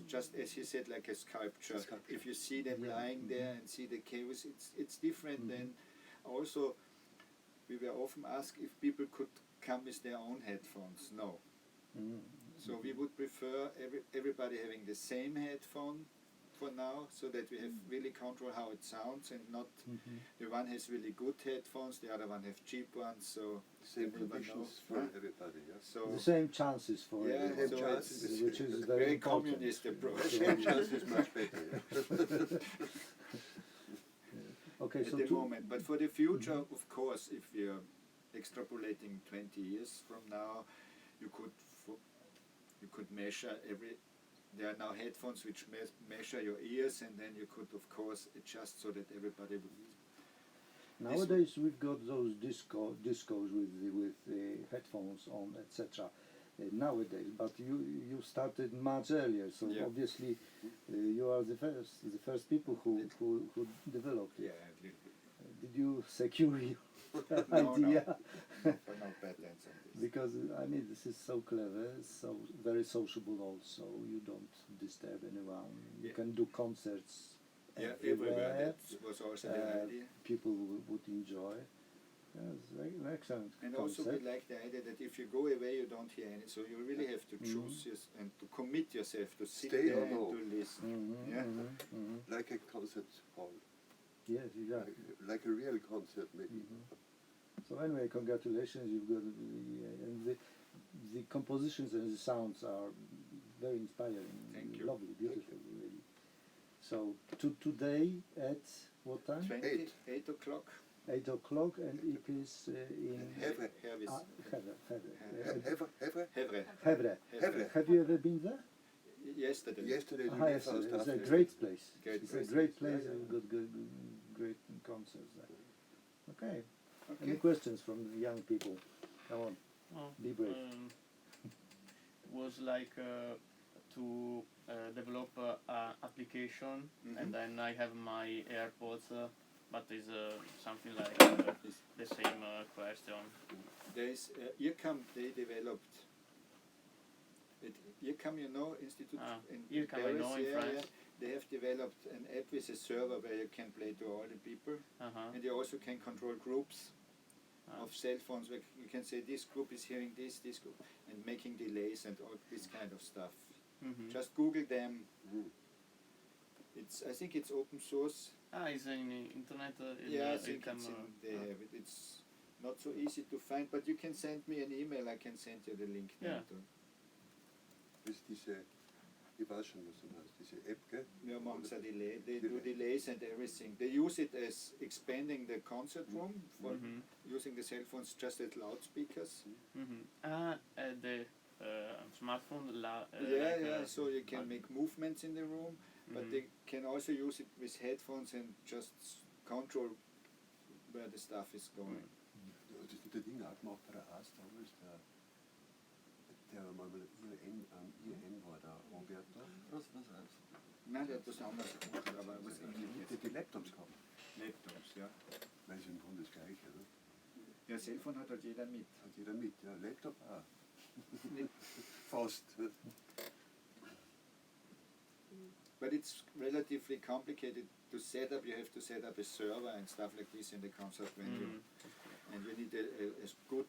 Just as he said, like a sculpture. If you see them lying there and see the chaos, it's different than. Also, we were often asked if people could come with their own headphones. No. So we would prefer everybody having the same headphone for now, so that we have really control how it sounds, and not the one has really good headphones, the other one have cheap ones. So
Same
you never know.
conditions for everybody. Yeah.
So
The same chances for
yeah,
everyone,
so
chances,
it's
which is very
very
important.
communist approach.
Same chance is much better. Yeah.
Okay,
At
so
the
to,
moment. But for the future, of course, if we are extrapolating 20 years from now, you could measure every. There are now headphones which measure your ears, and then you could, of course, adjust so that everybody would.
nowadays we've got those discos with headphones on, etc. Nowadays, but you started much earlier, so
Yeah.
obviously you are the first people who developed it.
Yeah, a little bit.
Did you secure your
No,
idea?
no patents on this.
Because I mean, this is so clever, so very sociable. Also, you don't disturb anyone. You
Yeah.
can do concerts
Yeah,
everywhere.
everywhere. That was also the idea.
People would enjoy. Yeah, it's an excellent
And also we
concept.
like the idea that if you go away, you don't hear any. So you really have to choose and to commit yourself to sit
Stay
there
or
and
no.
to listen. Yeah.
Like a concert hall.
Yes, exactly.
Like a real concert, maybe.
So anyway, congratulations! You've got and the compositions and the sounds are very inspiring.
Thank you.
Lovely, beautiful, really. So today at what time?
8 o'clock.
8 o'clock, and it is in
Hevre.
Hervis.
Hevre.
Hevre.
Hevre.
Hevre.
Hevre.
Have you ever been there?
Yesterday.
Yesterday,
Ah, yes,
first
it's a
after.
great place.
Great
It's
place.
a great place.
Yeah, yeah.
We've got great concerts there. Okay. Any
Okay.
questions from the young people? Come on,
Oh,
be brave.
was like to develop an application, and then I have my AirPods, but it's something like the same question.
There is IRCAM, they developed. IRCAM, you know, Institute in
IRCAM, I
Paris,
know, in
yeah,
France.
yeah. They have developed an app with a server where you can play to all the people, and you also can control groups of cell phones where you can say this group is hearing this group, and making delays and all this kind of stuff. Just Google them. I think it's open source.
It's in internet.
Yeah, I think
IRCAM,
it's they have it. It's not so easy to find, but you can send me an email. I can send you the link.
Yeah.
Now to.
Das ist diese, ich weiß schon, was du meinst, diese App, gell?
Yeah, months a delay. They do delays and everything. They use it as expanding the concert room for using the cell phones just as loudspeakers.
The smartphone.
Yeah. So you can make movements in the room, but they can also use it with headphones and just control where the stuff is going.
Ja, das hat der Ding auch gemacht bei der AS damals, der mal IRN war, der Roberto.
Nein, der hat das anders gemacht, aber was
Der
ähnliches.
hat die Laptops gehabt.
Laptops, ja.
Weil es im Grunde das Gleiche, oder?
Ja, Cellphone hat halt jeder mit.
Hat jeder mit, ja. Laptop auch. Fast.
But it's relatively complicated to set up. You have to set up a server and stuff like this in the concert venue, and you need a good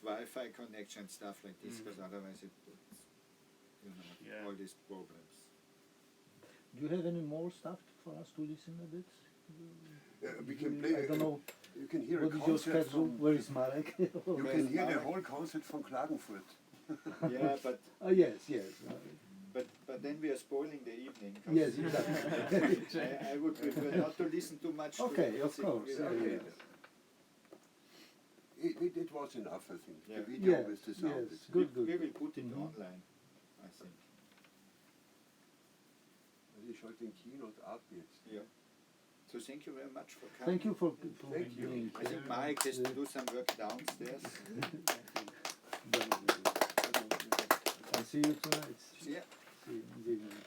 Wi-Fi connection and stuff like this, because otherwise it's all these problems.
Do you have any more stuff for us to listen a bit?
We can play.
I don't know.
You can hear
What
a
is your
concert
schedule?
from.
Where is Marek?
You
Where
can
is
hear the
Marek?
whole concert from Klagenfurt.
Yeah, but
Oh yes.
then we are spoiling the evening. 'Cause
Yes, exactly.
I would prefer not to listen too much.
Okay,
to
of course.
Okay. It was enough, I think.
Yeah.
The video
Yes,
with the sound.
yes,
is-
good.
We will put it online, I think.
Also ich schalte den Keynote ab jetzt.
Yeah. So thank you very much for coming.
Thank you for
Thank you.
being
I think Mike has to do some work downstairs.
I'll see you tonight.
Yeah.
See you in the evening.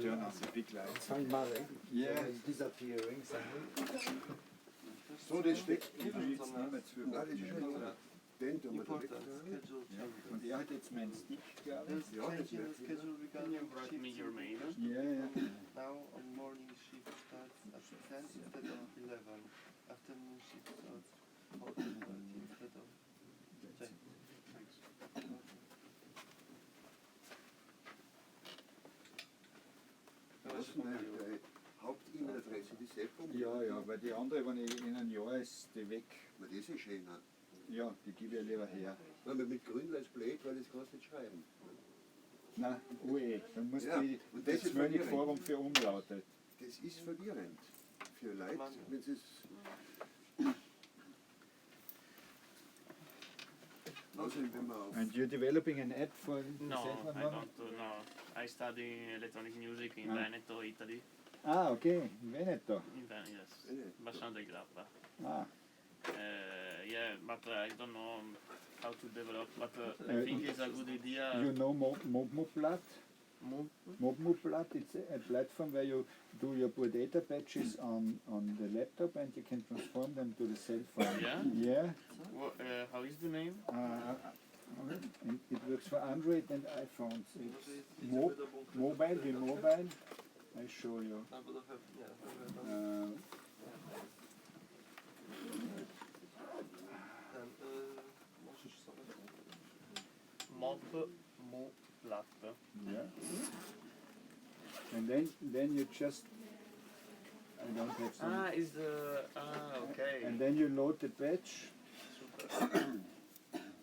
Turn on the big lights.
Find Marek.
Yeah.
He's disappearing somewhere.
So, das steckt.
Ich will jetzt niemals für
Nein, das ist nicht. Den tun wir da weg.
Ja. Und er hat jetzt meinen Stick gearbeitet.
Ja, das wäre viel.
Can you write me your mail?
Yeah.
Now on morning shift starts at 10 instead of 11. Afternoon shift starts 14:30 instead of 10. Thanks.
draußen deine Haupt-E-Mail-Adresse, die Seppung.
Ja, ja, weil die andere, wenn ich in einem Jahr ist, die weg.
Aber das ist schön. Ne?
Ja, die gebe ich lieber her.
Wenn man mit grün als blöd, weil das kannst du nicht schreiben.
Nein, ui, dann muss
Ja,
die
und das
das
ist
Mönch
verwirrend.
Forum für Umlaute.
Das ist verwirrend für Leute, wenn sie es. Außerdem, wenn man auf.
And you're developing an app for the
No,
cell phone
I
one?
don't know. I study electronic music in
Ah.
Veneto, Italy.
Ah, okay, in Veneto.
In yes.
Veneto.
Bassano del Grappa.
Ah,
Yeah, but I don't know how to develop. But I
Uh,
think it's a good idea.
you know Mobmuplat? Mobmuplat, it's a platform where you do your poor data patches on the laptop and you can transform them to the cell phone.
Yeah?
Yeah.
How is the name?
And it works for Android and iPhones. It's mobile, the mobile. I show you.
Mobmuplat.
Yeah. And then you just, I don't have some.
Is the okay.
And then you load the patch.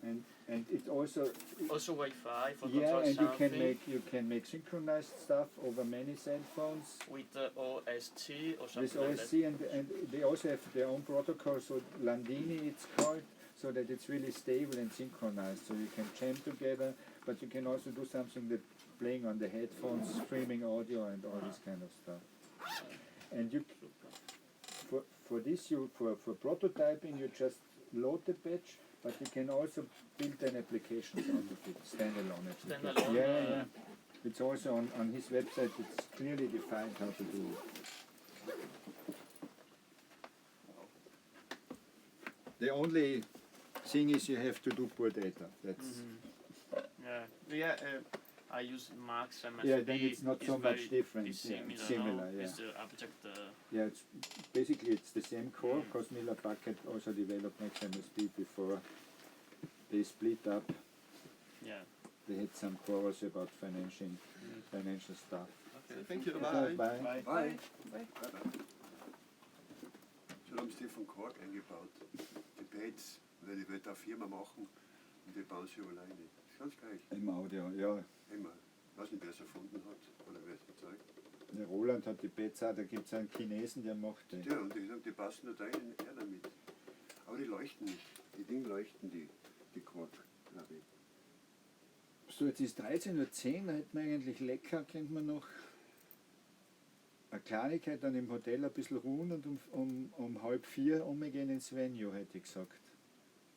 and it also
Also Wi-Fi for
yeah,
control
and
something
you can make synchronized stuff over many cell phones
with OST or
with
something like that.
OSC, and they also have their own protocol. So Landini, it's called, so that it's really stable and synchronized. So you can jam together, but you can also do something that playing on the headphones, streaming audio, and all this kind of stuff. And you for this you for prototyping you just load the patch, but you can also build an application out of it, standalone application.
Standalone,
Yeah. It's also on his website. It's clearly defined how to do it. The only thing is you have to do poor data. That's
Yeah. I use Max MSD.
yeah. Then it's not so much different.
It's
Yeah,
similar,
it's similar.
no?
Yeah.
It's the object.
Yeah, it's basically it's the same core because Miller Bucket also developed Max MSP before they split up.
Yeah.
They had some quarrels about financial stuff.
Okay, thank you.
Okay,
Bye.
bye.
Bye. Schon haben sie von Kork eingebaut. Die Pads, weil die wird eine Firma machen und die bauen sie alleine. Das ist ganz gleich.
Im Audio, ja.
Immer. Ich weiß nicht, wer es erfunden hat oder wer es erzeugt.
Der Roland hat die Pizza, da gibt es einen Chinesen, der macht die.
Ja, und ich sage, die passen da rein, her damit. Aber die leuchten nicht. Die Dinge leuchten, die Kork, glaube ich.
So, jetzt ist 13:10 Uhr, da hätten wir eigentlich lecker, könnte man noch eine Kleinigkeit dann im Hotel ein bisschen ruhen und um 3:30 umgehen ins Venue, hätte ich gesagt.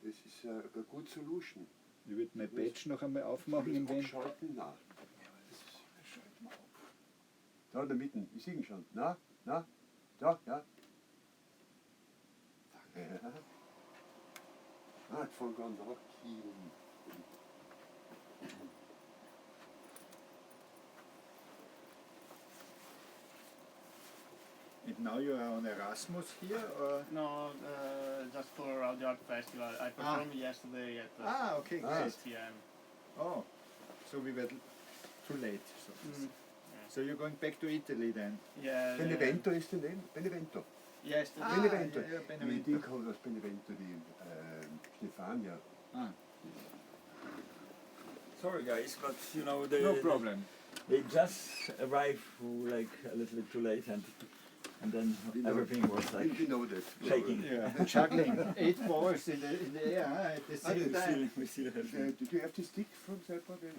Das ist eine gute Solution.
Ich würde mein Badge noch einmal aufmachen im Venue.
Abschalten? Nein. Da in der Mitte, ich sehe ihn schon. Na, da, ja. Ja. Ah, von Gondorkin.
And now you are on Erasmus here, or?
No, just for Audio Art Festival. I performed yesterday at
Okay,
Ah.
great.
6 p.m.
Oh, so we were too late. So,
Mm.
so you're going back to Italy then?
Yeah.
Benevento ist der Name? Benevento.
Yesterday.
Ah,
Benevento.
ja,
Die
Benevento.
kommt aus Benevento, die Stefania.
Ah,
Sorry guys, but you know
no problem.
they just arrived like a little bit too late and then
We know-
everything was like
We know that.
shaking.
Yeah, juggling 8 balls in the air at the same time.
We still have
Did you have the stick from Zappa, the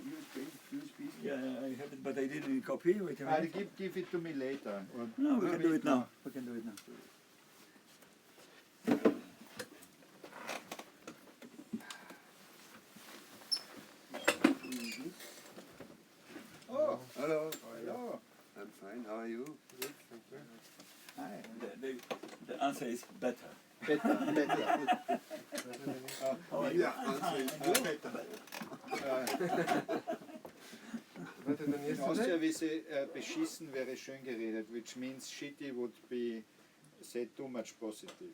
USB?
yeah, I have it, but I didn't copy. Wait a
I'll
minute.
give it to me later. Or
No, we can do it now.
now.
We can do it now.
Oh,
Hello.
hello.
I'm fine. How are you?
Good, thank you.
Hi.
The answer is better.
Better.
How are you?
Yeah, answer is
Better.
Better than
In
yesterday?
Austria we say beschissen wäre schön geredet, which means shitty would be said too much positive.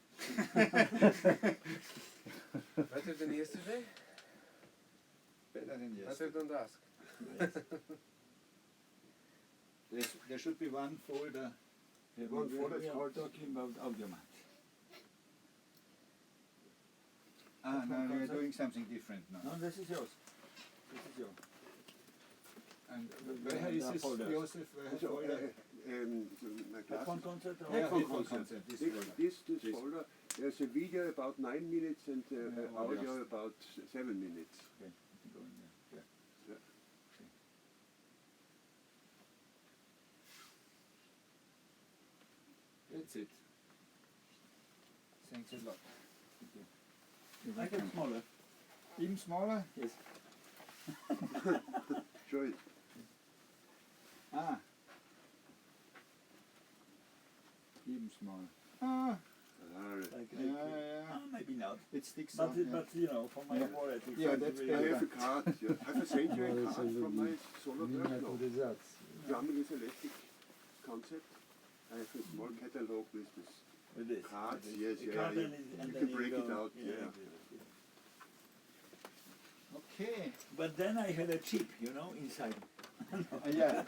Better than yesterday?
Better than yes.
Better than dusk.
There should be one folder.
One folder is
we are
called-
talking about Audiomat.
Ah, no, we're doing something different now.
No, this is yours. This is yours.
And
There
where is
are
this,
folders.
Joseph? Where
So,
folder?
my
Headphone
glasses.
concert? Or?
Yeah,
Headphone
headphone
concert.
concert, this
This,
folder.
this
This.
folder, there's a video about 9 minutes and
Yeah,
audio
audio.
about 7 minutes.
Okay, go in there. Yeah.
Yeah.
That's it. Thanks a lot.
I can smaller.
Even smaller?
Yes.
Show it.
Ah. Even smaller. Ah,
Like,
yeah.
maybe not.
It sticks
But,
on. Yeah.
but you know, for my
Yeah.
wallet, it's
Yeah,
not
that's
really-
I
better.
have a card. Yeah. I have a sent you a
No,
card
it's a
from my
little
solo work. No.
Miniaturyzacja.
Drumming is electric concept. I have a small catalog with this.
with this.
Cards,
With
yes,
this.
yeah,
Card
yeah.
and
You
then
can break it
go-
out, yeah.
Okay.
But then I had a chip, you know, inside.
Yeah.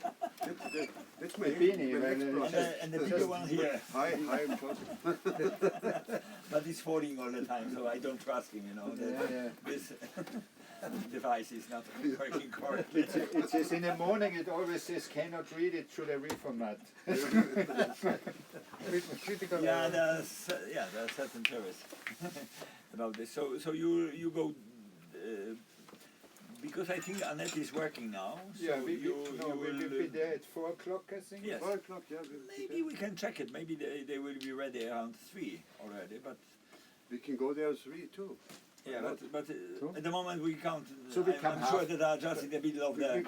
That's my
The beanie,
my
well,
next
uh,
project.
And the bigger one here.
Hi, I'm Joseph.
But it's falling all the time, so I don't trust him, you know. That
Yeah, yeah.
This device is not working correctly.
It says in the morning, it always says cannot read it, should I reformat? Critical
Yeah,
error.
there are certain theories about this. So you go because I think Annette is working now. So
Yeah, we
you
will
will,
be there at 4 o'clock, I think.
Yes.
4 o'clock, yeah.
Maybe we can check it. Maybe they will be ready around 3 already. But
We can go there at 3 too.
yeah, but at the moment we can't.
So we come
I'm sure
half-
that are just in the middle of the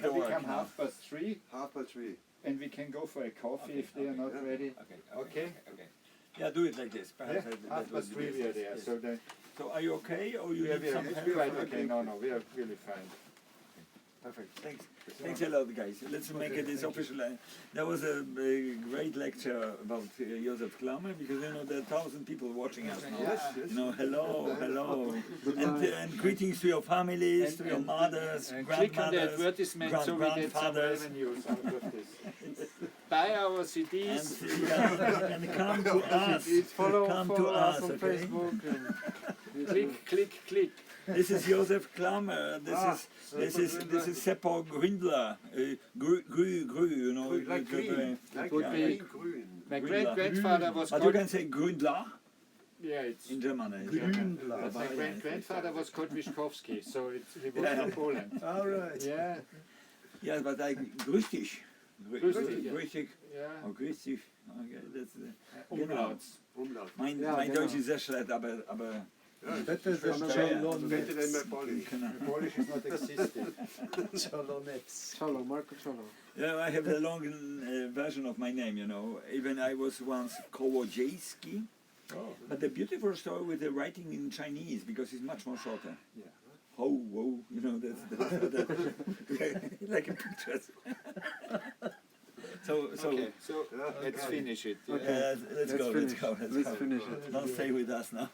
Can we
work
come
now.
3:30
3:30.
and we can go for a coffee
Okay,
if they are not
yeah.
ready?
Okay. Yeah, do it like this.
Yeah,
Perhaps that would be
3:30 we are
best.
there.
Yes.
So
Are you okay, or you
we are,
need some help?
quite okay. No, we are really fine.
Perfect. Thanks a lot, guys. Let's make it this official. That was a great lecture about Joseph Klammer, because you know there are 1,000 people watching us now.
Yes, yes.
You know, hello, and greetings to your families, to your mothers,
And click on the
grandmothers,
advertisement so we get some
grandfathers.
revenues out of this. Buy our
and,
CDs.
and come to us.
Follow
Come to
us
us,
on
okay?
Facebook. And
click.
This is Joseph Klammer. This is Seppo Gründler. You know.
Like green. Like
would be-
green.
My
Gründler.
great-grandfather was
But you
called...
can say Gründler
Yeah, it's...
in German.
But my grandfather was called Wischkowski, so he was from Poland.
All right.
Yeah,
Yeah, but I grüß dich.
Grüß dich, yeah.
Grüß dich.
yeah.
Oh, grüß dich. Okay, that's
Umlauts.
Umlaut.
Mein
Ja,
mein
genau.
Deutsch ist sehr schlecht, aber
Better than
verstehe.
Better than my Polish.
genau.
Polish is not existed.
Cholonets.
Cholo, Marco Cholo.
Yeah, I have a long version of my name, you know. Even I was once Kołodziejski. But the beautiful story with the writing in Chinese, because it's much more shorter.
Yeah.
Ho, whoa, you know, that's like a picture. So
Okay, so let's finish it.
let's go.
Let's finish it.
Don't stay with us now.